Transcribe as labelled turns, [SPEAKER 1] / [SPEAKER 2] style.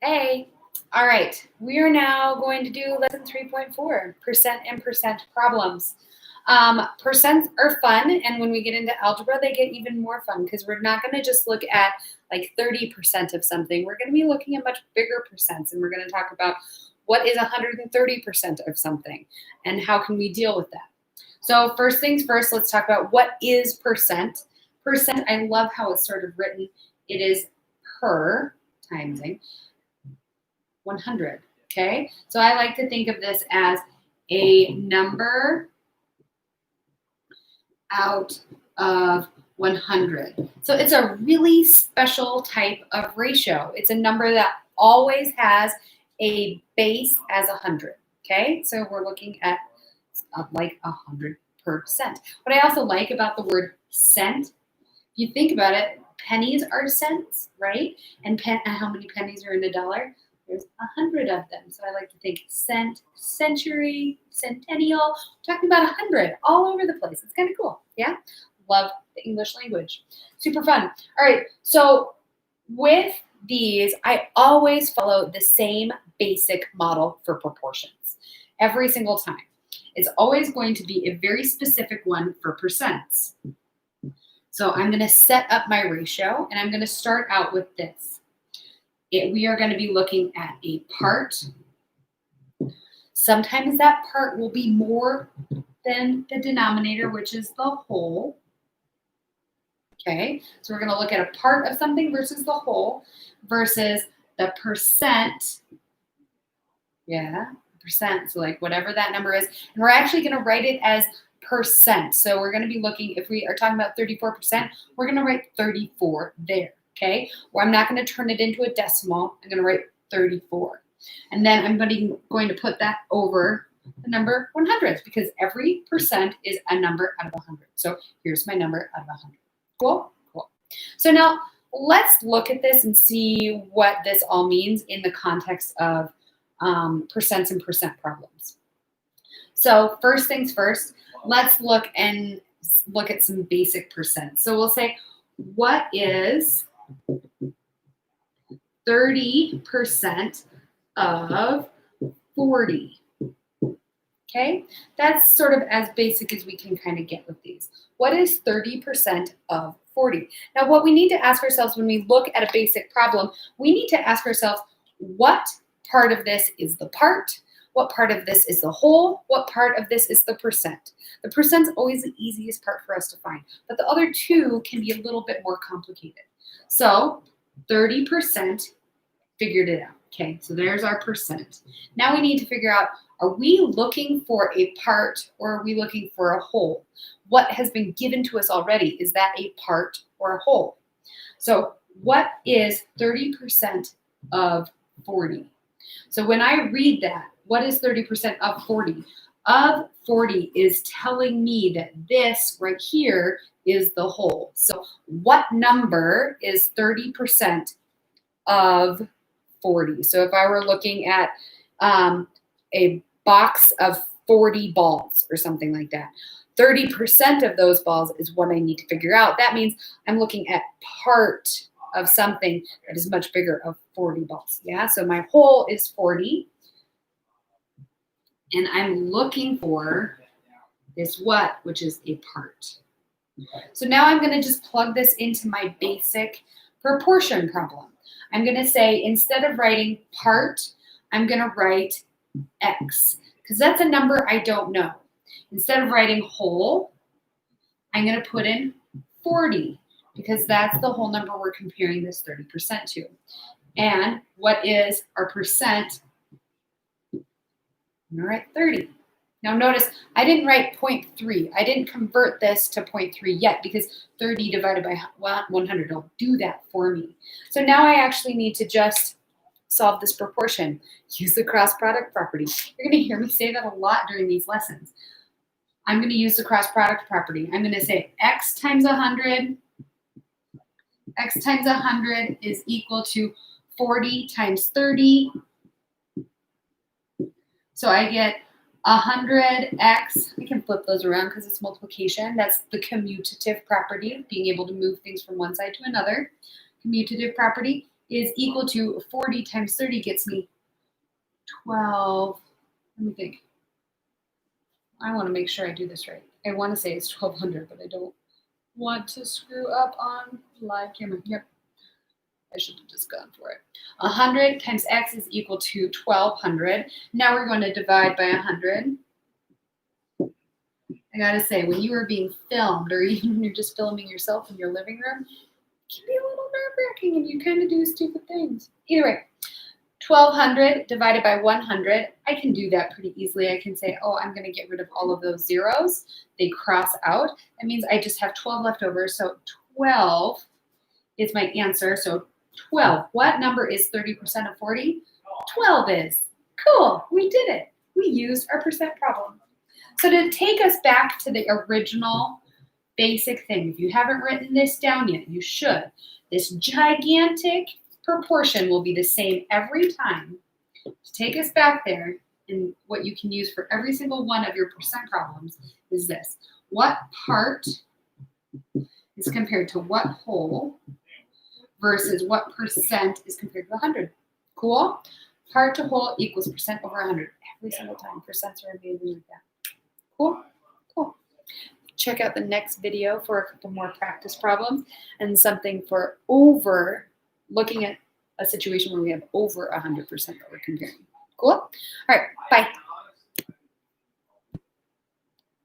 [SPEAKER 1] Hey, all right. We are now going to do lesson 3.4, percent and percent problems. Percents are fun, and when we get into algebra, they get even more fun because we're not going to just look at like 30% of something. We're going to be looking at much bigger percents, and we're going to talk about what is 130% of something and how can we deal with that. So first things first, let's talk about what is percent. Percent, I love how it's sort of written. It is per timesing 100, okay? So I like to think of this as a number out of 100. So it's a really special type of ratio. It's a number that always has a base as 100, okay? So we're looking at like 100%. What I also like about the word cent, if you think about it, pennies are cents, right? And how many pennies are in a dollar? There's 100 of them. So I like to think cent, century, centennial. We're talking about 100 all over the place. It's kind of cool. Yeah. Love the English language. Super fun. All right. So with these, I always follow the same basic model for proportions every single time. It's always going to be a very specific one for percents. So I'm going to set up my ratio, and I'm going to start out with this. We are going to be looking at a part. Sometimes that part will be more than the denominator, which is the whole. Okay, so we're going to look at a part of something versus the whole versus the percent. Yeah, percent. So like whatever that number is. And we're actually going to write it as percent. So we're going to be looking, if we are talking about 34%, we're going to write 34 there. Okay, or I'm not going to turn it into a decimal. I'm going to write 34. And then I'm going to put that over the number 100 because every percent is a number out of 100. So here's my number out of 100. Cool? Cool. So now let's look at this and see what this all means in the context of percents and percent problems. So first things first, let's look at some basic percents. So we'll say, what is 30% of 40? Okay, that's sort of as basic as we can kind of get with these. What is 30% of 40? Now, what we need to ask ourselves when we look at a basic problem, we need to ask ourselves, what part of this is the part? What part of this is the whole? What part of this is the percent? The percent's always the easiest part for us to find, but the other two can be a little bit more complicated. So 30% figured it out. Okay, so there's our percent. Now we need to figure out, are we looking for a part or are we looking for a whole? What has been given to us already, is that a part or a whole? So what is 30% of 40? So when I read that, what is 30% of 40? Of 40 is telling me that this right here is the whole. So what number is 30% of 40? So if I were looking at a box of 40 balls or something like that, 30% of those balls is what I need to figure out. That means I'm looking at part of something that is much bigger, of 40 balls. Yeah, so my whole is 40. And I'm looking for this what, which is a part. So now I'm going to just plug this into my basic proportion problem. I'm going to say, instead of writing part, I'm going to write x, because that's a number I don't know. Instead of writing whole, I'm going to put in 40, because that's the whole number we're comparing this 30% to. And what is our percent? I'm going to write 30. Now notice, I didn't write 0.3. I didn't convert this to 0.3 yet, because 30 divided by 100 will do that for me. So now I actually need to just solve this proportion. Use the cross product property. You're going to hear me say that a lot during these lessons. I'm going to use the cross product property. I'm going to say x times 100. X times 100 is equal to 40 times 30. So I get 100x, I can flip those around because it's multiplication. That's the commutative property, being able to move things from one side to another. Commutative property is equal to 40 times 30 gets me 12. Let me think. I want to make sure I do this right. I want to say it's 1200, but I don't want to screw up on live camera. Yep. I should have just gone for it. 100 times x is equal to 1200. Now we're going to divide by 100. I gotta say, when you are being filmed, or even when you're just filming yourself in your living room, it can be a little nerve-wracking and you kind of do stupid things. Either way, 1200 divided by 100, I can do that pretty easily. I can say, oh, I'm going to get rid of all of those zeros. They cross out. That means I just have 12 left over. So 12 is my answer. So 12. What number is 30% of 40? 12 is. Cool. We did it. We used our percent problem. So to take us back to the original basic thing, if you haven't written this down yet, you should. This gigantic proportion will be the same every time. To take us back there, and what you can use for every single one of your percent problems is this. What part is compared to what whole versus what percent is compared to 100? Cool? Part to whole equals percent over 100. Every single time. Percents are amazing like that. Cool? Cool. Check out the next video for a couple more practice problems and something for looking at a situation where we have over 100% that we're comparing. Cool? All right, bye.